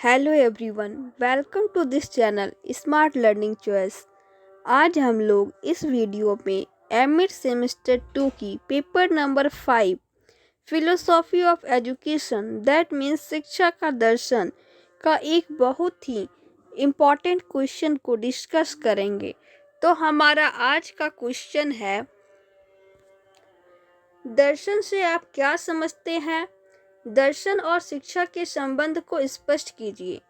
Hello everyone, welcome to this channel smart learning choice. आज हम लोग इस वीडियो में एमिड सेमेस्टर 2 की paper number 5 philosophy of education that means शिक्षा का दर्शन का एक बहुत ही इम्पॉर्टेंट क्वेश्चन को डिस्कस करेंगे। तो हमारा आज का क्वेश्चन है, दर्शन से आप क्या समझते हैं? दर्शन और शिक्षा के संबंध को स्पष्ट कीजिए।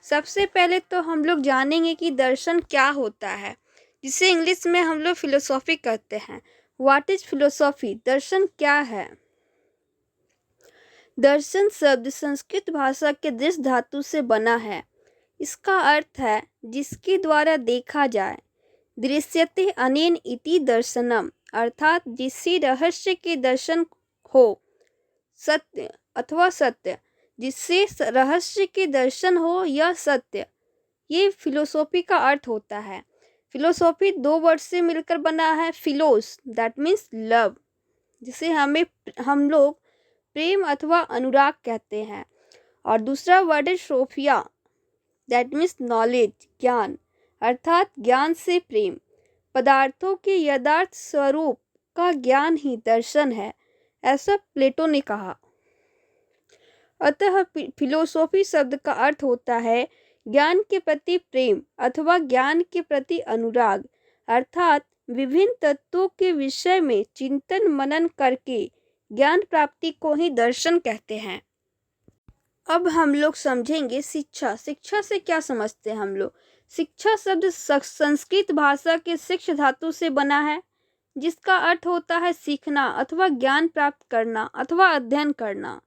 सबसे पहले तो हम लोग जानेंगे कि दर्शन क्या होता है, जिसे इंग्लिश में हम लोग फिलोसॉफी कहते हैं। What is philosophy? दर्शन क्या है? दर्शन शब्द संस्कृत भाषा के दृश्य धातु से बना है। इसका अर्थ है जिसके द्वारा देखा जाए। दृश्यते अनेन इति दर्शनम, अर्थात जिससे रहस्य के दर्शन हो, सत्य अथवा सत्य, जिससे रहस्य के दर्शन हो या सत्य, ये फिलोसॉफी का अर्थ होता है। फिलोसॉफी दो वर्ड से मिलकर बना है। फिलोस दैट मीन्स लव, जिसे हम लोग प्रेम अथवा अनुराग कहते हैं, और दूसरा वर्ड है सोफिया दैट मीन्स नॉलेज, ज्ञान, अर्थात ज्ञान से प्रेम। पदार्थों के यथार्थ स्वरूप का ज्ञान ही दर्शन है, ऐसा प्लेटो ने कहा। अतः फिलोसॉफी शब्द का अर्थ होता है ज्ञान के प्रति प्रेम अथवा ज्ञान के प्रति अनुराग, अर्थात विभिन्न तत्वों के विषय में चिंतन मनन करके ज्ञान प्राप्ति को ही दर्शन कहते हैं। अब हम लोग समझेंगे शिक्षा। शिक्षा से क्या समझते हैं हम लोग? शिक्षा शब्द संस्कृत भाषा के शिक्ष धातु से बना है, जिसका अर्थ होता है सीखना अथवा ज्ञान प्राप्त करना अथवा अध्ययन करना।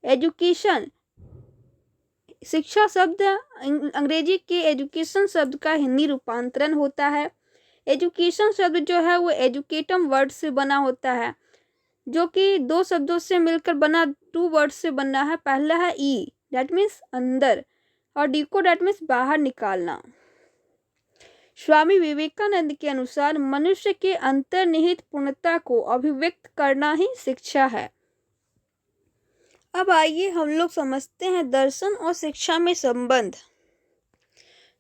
एजुकेशन, शिक्षा शब्द अंग्रेजी के एजुकेशन शब्द का हिंदी रूपांतरण होता है। एजुकेशन शब्द जो है वो एजुकेटम वर्ड से बना होता है, जो कि दो शब्दों से मिलकर बना, टू वर्ड से बना है। पहला है ई दैट मीन्स अंदर, और डीको दैट मीन्स बाहर निकालना। स्वामी विवेकानंद के अनुसार मनुष्य के अंतर्निहित पूर्णता को अभिव्यक्त करना ही शिक्षा है। अब आइए हम लोग समझते हैं दर्शन और शिक्षा में संबंध।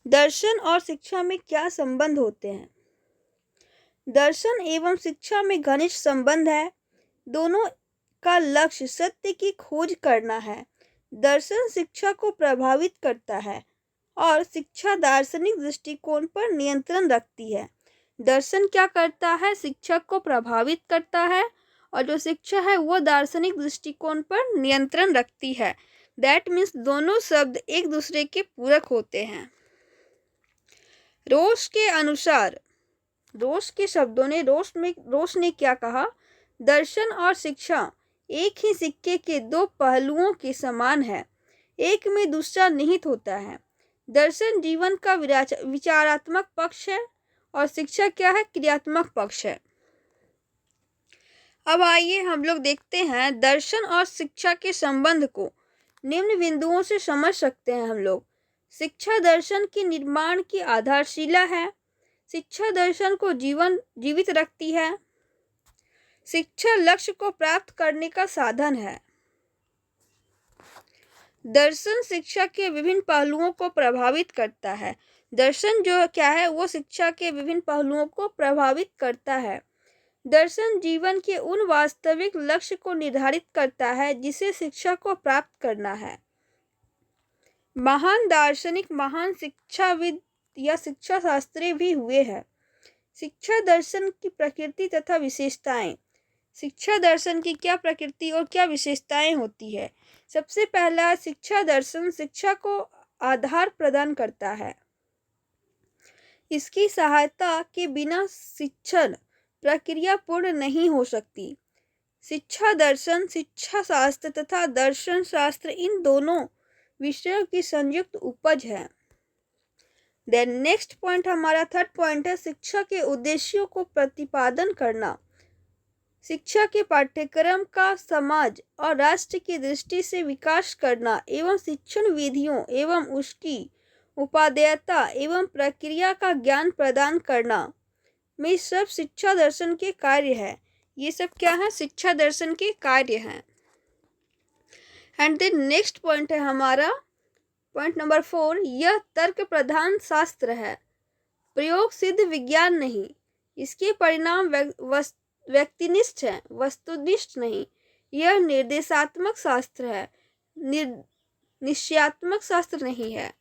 दर्शन और शिक्षा में क्या संबंध होते हैं? दर्शन एवं शिक्षा में घनिष्ठ संबंध है। दोनों का लक्ष्य सत्य की खोज करना है। दर्शन शिक्षा को प्रभावित करता है और शिक्षा दार्शनिक दृष्टिकोण पर नियंत्रण रखती है। दर्शन क्या करता है? शिक्षा को प्रभावित करता है, और जो शिक्षा है वो दार्शनिक दृष्टिकोण पर नियंत्रण रखती है। दैट मीन्स दोनों शब्द एक दूसरे के पूरक होते हैं। रोश के अनुसार, रोश के शब्दों ने रोश ने क्या कहा? दर्शन और शिक्षा एक ही सिक्के के दो पहलुओं के समान है, एक में दूसरा निहित होता है। दर्शन जीवन का विचारात्मक पक्ष है और शिक्षा क्या है? क्रियात्मक पक्ष है। अब आइए हम लोग देखते हैं दर्शन और शिक्षा के संबंध को निम्न बिंदुओं से समझ सकते हैं हम लोग। शिक्षा दर्शन के निर्माण की आधारशिला है। शिक्षा दर्शन को जीवित रखती है। शिक्षा लक्ष्य को प्राप्त करने का साधन है। दर्शन शिक्षा के विभिन्न पहलुओं को प्रभावित करता है। दर्शन जो क्या है वो शिक्षा के विभिन्न पहलुओं को प्रभावित करता है। दर्शन जीवन के उन वास्तविक लक्ष्य को निर्धारित करता है जिसे शिक्षा को प्राप्त करना है। महान दार्शनिक, महान शिक्षाविद या शिक्षा शास्त्री भी हुए हैं। शिक्षा दर्शन की प्रकृति तथा विशेषताएं। शिक्षा दर्शन की क्या प्रकृति और क्या विशेषताएं होती है? सबसे पहला, शिक्षा दर्शन शिक्षा को आधार प्रदान करता है। इसकी सहायता के बिना शिक्षण प्रक्रिया पूर्ण नहीं हो सकती। शिक्षा दर्शन, शिक्षा शास्त्र तथा दर्शन शास्त्र इन दोनों विषयों की संयुक्त उपज है। देन नेक्स्ट पॉइंट, हमारा थर्ड पॉइंट है शिक्षा के उद्देश्यों को प्रतिपादन करना। शिक्षा के पाठ्यक्रम का समाज और राष्ट्र की दृष्टि से विकास करना एवं शिक्षण विधियों एवं उसकी उपादेयता एवं प्रक्रिया का ज्ञान प्रदान करना में सब शिक्षा दर्शन के कार्य है। ये सब क्या है? शिक्षा दर्शन के कार्य हैं। एंड देन नेक्स्ट पॉइंट है हमारा पॉइंट नंबर 4, यह तर्क प्रधान शास्त्र है, प्रयोग सिद्ध विज्ञान नहीं। इसके परिणाम व्यक्तिनिष्ठ हैं, वस्तुनिष्ठ नहीं। यह निर्देशात्मक शास्त्र है, निश्चयात्मक शास्त्र नहीं है।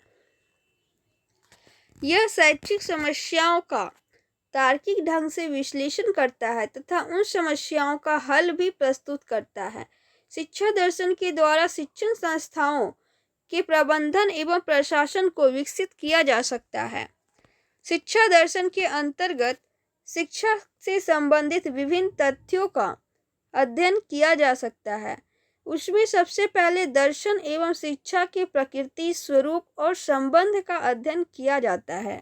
यह शैक्षिक समस्याओं का तार्किक ढंग से विश्लेषण करता है तथा उन समस्याओं का हल भी प्रस्तुत करता है। शिक्षा दर्शन के द्वारा शिक्षण संस्थाओं के प्रबंधन एवं प्रशासन को विकसित किया जा सकता है। शिक्षा दर्शन के अंतर्गत शिक्षा से संबंधित विभिन्न तथ्यों का अध्ययन किया जा सकता है। उसमें सबसे पहले दर्शन एवं शिक्षा के प्रकृति, स्वरूप और संबंध का अध्ययन किया जाता है।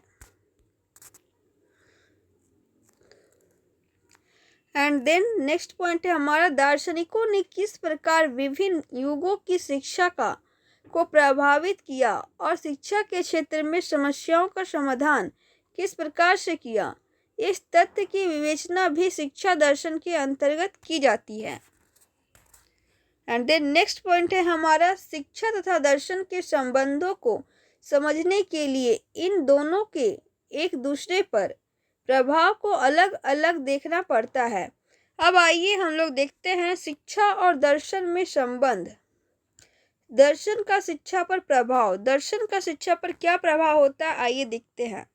एंड देन नेक्स्ट पॉइंट है हमारा, दार्शनिकों ने किस प्रकार विभिन्न युगों की शिक्षा को प्रभावित किया और शिक्षा के क्षेत्र में समस्याओं का समाधान किस प्रकार से किया। इस तथ्य की विवेचना भी शिक्षा दर्शन के अंतर्गत की जाती है। एंड देन नेक्स्ट पॉइंट है हमारा, शिक्षा तथा दर्शन के संबंधों को समझने के लिए इन दोनों के एक दूसरे पर प्रभाव को अलग अलग देखना पड़ता है। अब आइए हम लोग देखते हैं शिक्षा और दर्शन में संबंध। दर्शन का शिक्षा पर प्रभाव, दर्शन का शिक्षा पर क्या प्रभाव होता है, आइए देखते हैं।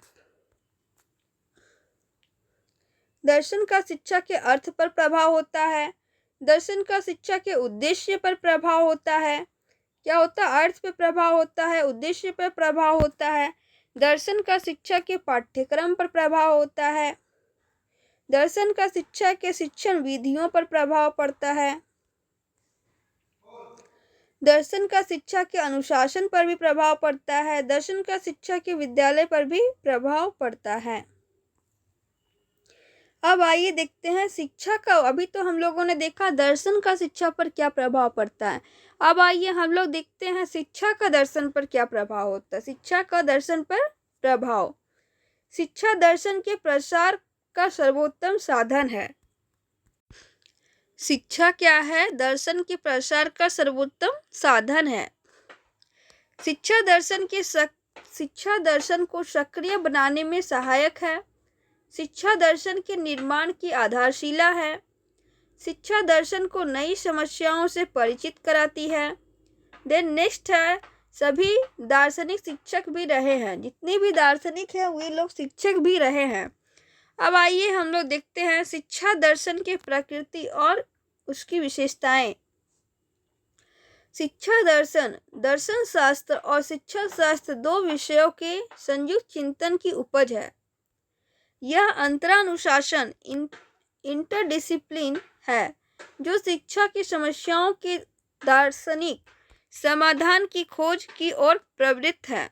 दर्शन का शिक्षा के अर्थ पर प्रभाव होता है, दर्शन का शिक्षा के उद्देश्य पर प्रभाव होता है। क्या होता है, अर्थ पे प्रभाव होता है, उद्देश्य पर प्रभाव होता है। दर्शन का शिक्षा के पाठ्यक्रम पर प्रभाव होता है, दर्शन का शिक्षा के शिक्षण विधियों पर प्रभाव पड़ता है, दर्शन का शिक्षा के अनुशासन पर भी प्रभाव पड़ता है, दर्शन का शिक्षा के विद्यालय पर भी प्रभाव पड़ता है। अब आइए देखते हैं शिक्षा का, अभी तो हम लोगों ने देखा दर्शन का शिक्षा पर क्या प्रभाव पड़ता है। अब आइए हम लोग देखते हैं शिक्षा का दर्शन पर क्या प्रभाव होता है। शिक्षा का दर्शन पर प्रभाव, शिक्षा दर्शन के प्रसार का सर्वोत्तम साधन है। शिक्षा क्या है, दर्शन के प्रसार का सर्वोत्तम साधन है। शिक्षा दर्शन को सक्रिय बनाने में सहायक है। शिक्षा दर्शन के निर्माण की आधारशिला है। शिक्षा दर्शन को नई समस्याओं से परिचित कराती है। देन नेक्स्ट है, सभी दार्शनिक शिक्षक भी रहे हैं, जितने भी दार्शनिक हैं वे लोग शिक्षक भी रहे हैं। अब आइए हम लोग देखते हैं शिक्षा दर्शन की प्रकृति और उसकी विशेषताएं। शिक्षा दर्शन, दर्शन शास्त्र और शिक्षा शास्त्र दो विषयों के संयुक्त चिंतन की उपज है। यह अंतरानुशासन इंटरडिसिप्लिन है जो शिक्षा की समस्याओं के दार्शनिक समाधान की खोज की ओर प्रवृत्त है।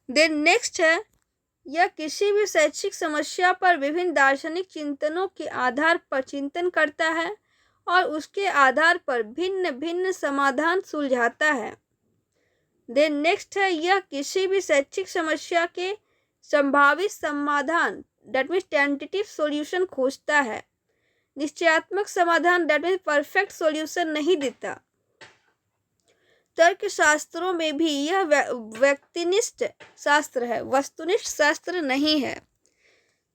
देन नेक्स्ट है, यह किसी भी शैक्षिक समस्या पर विभिन्न दार्शनिक चिंतनों के आधार पर चिंतन करता है और उसके आधार पर भिन्न भिन्न समाधान सुलझाता है। देन नेक्स्ट है, यह किसी भी शैक्षिक समस्या के संभावित समाधान दैट मीन्स टेंटेटिव सॉल्यूशन खोजता है। निश्चयात्मक समाधान दैट मीन्स परफेक्ट सॉल्यूशन नहीं देता। तर्क शास्त्रों में भी यह व्यक्तिनिष्ठ शास्त्र है, वस्तुनिष्ठ शास्त्र नहीं है।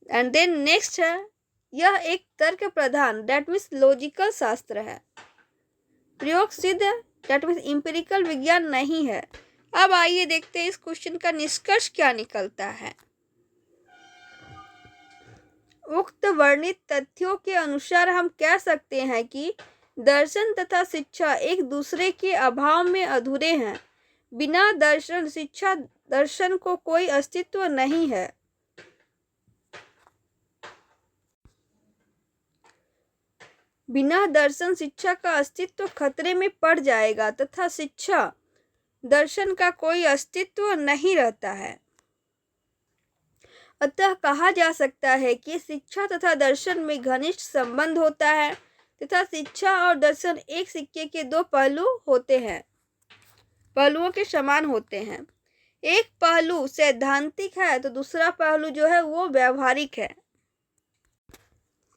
एंड देन नेक्स्ट है, यह एक तर्क प्रधान दैट मीन्स लॉजिकल शास्त्र है। प्रयोग सिद्ध दैट मीन्स एम्पिरिकल विज्ञान नहीं है। अब आइए देखते हैं इस क्वेश्चन का निष्कर्ष क्या निकलता है। उक्त वर्णित तथ्यों के अनुसार हम कह सकते हैं कि दर्शन तथा शिक्षा एक दूसरे के अभाव में अधूरे हैं। बिना दर्शन शिक्षा दर्शन को कोई अस्तित्व नहीं है। बिना दर्शन शिक्षा का अस्तित्व खतरे में पड़ जाएगा तथा शिक्षा दर्शन का कोई अस्तित्व नहीं रहता है। अतः कहा जा सकता है कि शिक्षा तथा दर्शन में घनिष्ठ संबंध होता है तथा शिक्षा और दर्शन एक सिक्के के दो पहलू होते हैं, पहलुओं के समान होते हैं। एक पहलू सैद्धांतिक है तो दूसरा पहलू जो है वो व्यवहारिक है।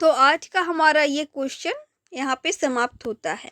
तो आज का हमारा ये क्वेश्चन यहाँ पे समाप्त होता है।